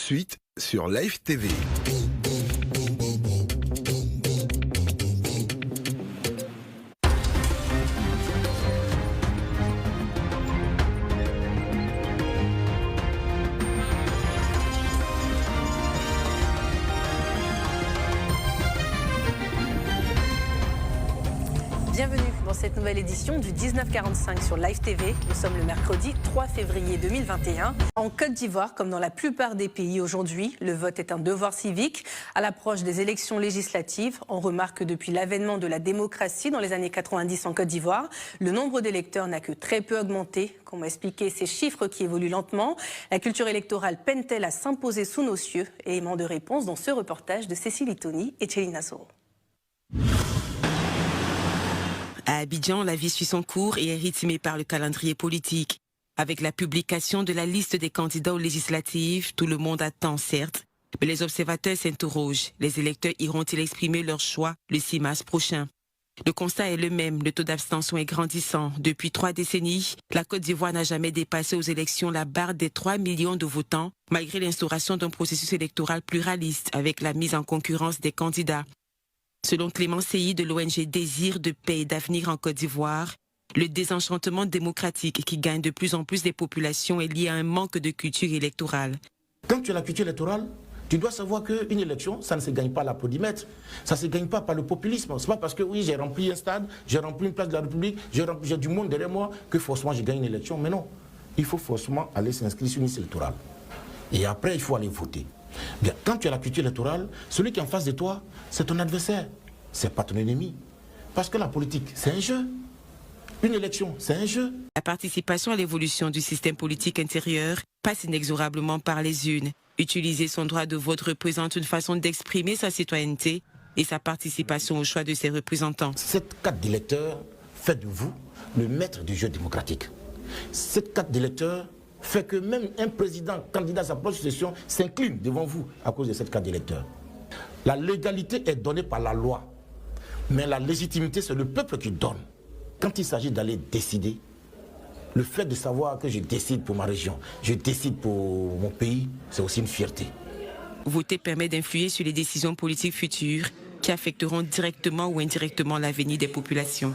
suite sur Live TV. Bienvenue dans cette nouvelle édition du 1945 sur Live TV. Nous sommes le mercredi 3 février 2021. En Côte d'Ivoire, comme dans la plupart des pays aujourd'hui, le vote est un devoir civique. À l'approche des élections législatives, on remarque que depuis l'avènement de la démocratie dans les années 90 en Côte d'Ivoire, le nombre d'électeurs n'a que très peu augmenté. Comment expliquer ces chiffres qui évoluent lentement? La culture électorale peine-t-elle à s'imposer sous nos cieux? Élément de réponse dans ce reportage de Cécile Itoni et Chelina Soro. À Abidjan, la vie suit son cours et est rythmée par le calendrier politique. Avec la publication de la liste des candidats aux législatives, tout le monde attend, certes, mais les observateurs s'interrogent. Les électeurs iront-ils exprimer leur choix le 6 mars prochain? Le constat est le même, le taux d'abstention est grandissant. Depuis 3 décennies, la Côte d'Ivoire n'a jamais dépassé aux élections la barre des 3 millions de votants, malgré l'instauration d'un processus électoral pluraliste avec la mise en concurrence des candidats. Selon Clément Seyi de l'ONG Désir de paix et d'avenir en Côte d'Ivoire, le désenchantement démocratique qui gagne de plus en plus des populations est lié à un manque de culture électorale. Quand tu as la culture électorale, tu dois savoir qu'une élection, ça ne se gagne pas à l'applaudimètre, ça ne se gagne pas par le populisme. Ce n'est pas parce que oui, j'ai rempli un stade, j'ai rempli une place de la République, j'ai du monde derrière moi que forcément je gagne une élection. Mais non, il faut forcément aller s'inscrire sur une liste électorale. Et après, il faut aller voter. Bien, quand tu as la culture électorale, celui qui est en face de toi, c'est ton adversaire, c'est pas ton ennemi. Parce que la politique, c'est un jeu. Une élection, c'est un jeu. La participation à l'évolution du système politique intérieur passe inexorablement par les urnes. Utiliser son droit de vote représente une façon d'exprimer sa citoyenneté et sa participation au choix de ses représentants. Cette carte d'électeur fait de vous le maître du jeu démocratique. Cette carte d'électeur fait que même un président candidat à sa prochaine session s'incline devant vous à cause de cette carte d'électeur. La légalité est donnée par la loi, mais la légitimité, c'est le peuple qui donne. Quand il s'agit d'aller décider, le fait de savoir que je décide pour ma région, je décide pour mon pays, c'est aussi une fierté. Voter permet d'influer sur les décisions politiques futures qui affecteront directement ou indirectement l'avenir des populations.